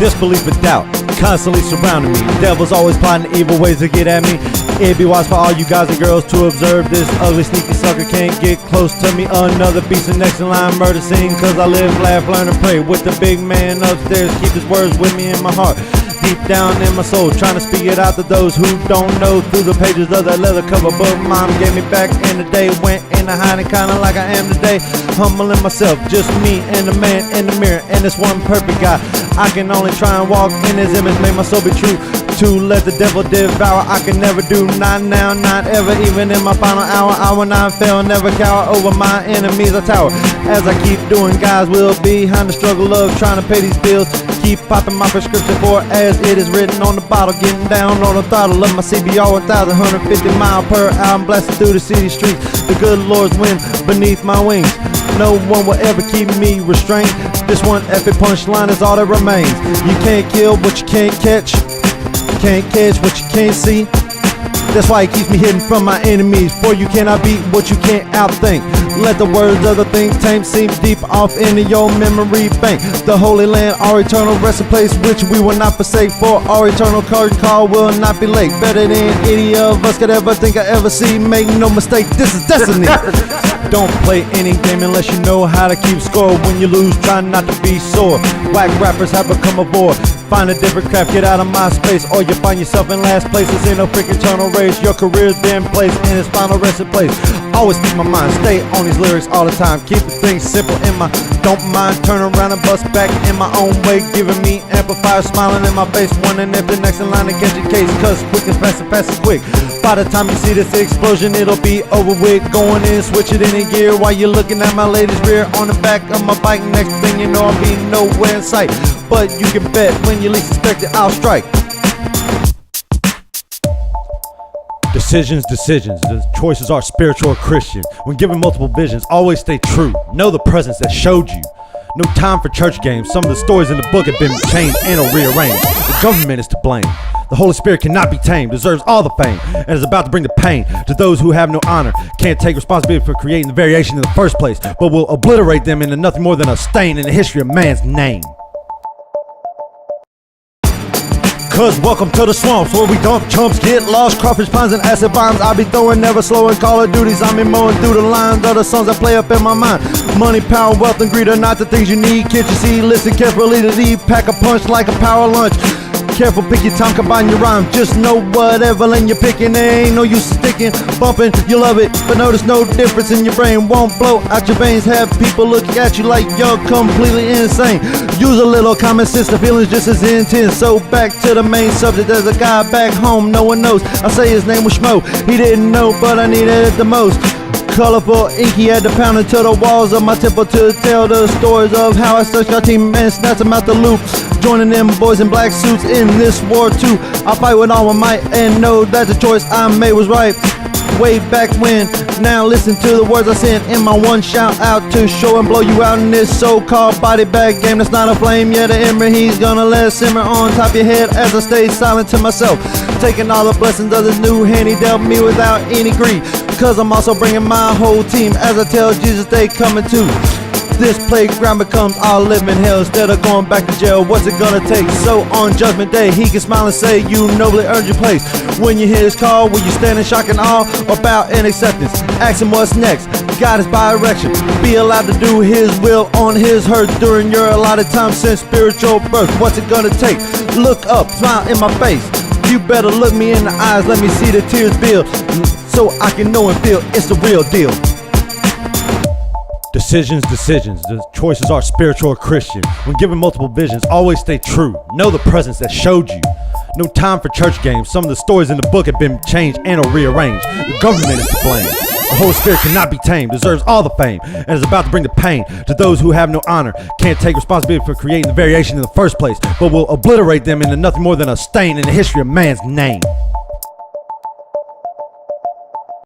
Disbelief and doubt constantly surrounding me. Devil's always plotting evil ways to get at me. It'd be wise for all you guys and girls to observe this ugly sneaky sucker can't get close to me. Another beast and next in line murder scene. Cause I live, laugh, learn and pray with the big man upstairs. Keep his words with me in my heart, deep down in my soul, trying to speak it out to those who don't know through the pages of that leather cover book Mom gave me back in the day. Went into hiding kinda like I am today, humbling myself, just me and the man in the mirror and this one perfect guy. I can only try and walk in his image, make my soul be true to let the devil devour. I can never do, not now, not ever, even in my final hour. I will not fail, never cower, over my enemies I tower. As I keep doing God's will, behind the struggle of trying to pay these bills. Keep popping my prescription for as it is written on the bottle. Getting down on the throttle of my CBR 1000, 150 mile per hour. I'm blasting through the city streets. The good Lord's wind beneath my wings. No one will ever keep me restrained. This one epic punchline is all that remains. You can't kill what you can't catch. Can't catch what you can't see. That's why it keeps me hidden from my enemies. For you cannot beat what you can't outthink. Let the words of the think tank seep deep off into your memory bank. The Holy Land, our eternal resting place, which we will not forsake. For our eternal curtain call will not be late. Better than any of us could ever think I ever see. Make no mistake, this is destiny. Don't play any game unless you know how to keep score. When you lose, try not to be sore. Whack rappers have become a bore. Find a different craft, get out of my space, or you find yourself in last place. It's in a freaking eternal race. Your career's been placed in its final resting place. Always keep my mind, stay on these lyrics all the time. Keep the things simple in my don't mind. Turn around and bust back in my own way. Giving me amplifiers, smiling in my face. Wondering if the next in line to catch a case. Cause quick and fast and fast and quick. By the time you see this explosion, it'll be over with. Going in, switch it in a gear while you're looking at my latest rear on the back of my bike. Next thing you know, I'll be nowhere in sight. But you can bet when you least expect it, I'll strike. Decisions. The choices are spiritual or Christian. When given multiple visions, always stay true. Know the presence that showed you. No time for church games. Some of the stories in the book have been changed and or rearranged. The government is to blame. The Holy Spirit cannot be tamed, deserves all the fame, and is about to bring the pain to those who have no honor. Can't take responsibility for creating the variation in the first place, but will obliterate them into nothing more than a stain in the history of man's name. Cause welcome to the swamps where we dump chumps, get lost, crawfish ponds and acid bombs. I be throwing, never slowing, Call of Duties. I be mowing through the lines of the songs that play up in my mind. Money, power, wealth, and greed are not the things you need. Can't you see? Listen carefully to these. Pack a punch like a power lunch. Careful, pick your time, combine your rhyme. Just know whatever lane you're picking, there ain't no use sticking, bumping. You love it, but notice no difference in your brain. Won't blow out your veins. Have people looking at you like you're completely insane. Use a little common sense, the feeling's just as intense. So back to the main subject. There's a guy back home no one knows. I say his name was Schmo. He didn't know, but I needed it the most. Colorful ink, he had to pound into the walls of my temple to tell the stories of how I searched our team and snatched them out the loop. Joining them boys in black suits in this war too. I fight with all my might and know that the choice I made was right. Way back when, now listen to the words I sent in my one shout out to show and blow you out in this so-called body bag game that's not a flame yet an ember. He's gonna let it simmer on top of your head as I stay silent to myself, taking all the blessings of this new hand he dealt me without any greed. Cause I'm also bringing my whole team as I tell Jesus they coming too. This playground becomes our living hell instead of going back to jail. What's it gonna take? So on judgment day he can smile and say you nobly earned your place. When you hear his call, will you stand in shock and awe or bow in acceptance? Ask him what's next. God is by erection. Be allowed to do his will on his hurt during your allotted time since spiritual birth. What's it gonna take? Look up, smile in my face. You better look me in the eyes, let me see the tears build, so I can know and feel it's the real deal. Decisions. The choices are spiritual or Christian. When given multiple visions, always stay true. Know the presence that showed you. No time for church games. Some of the stories in the book have been changed and or rearranged. The government is to blame. The Holy Spirit cannot be tamed, deserves all the fame, and is about to bring the pain to those who have no honor. Can't take responsibility for creating the variation in the first place, but will obliterate them into nothing more than a stain in the history of man's name.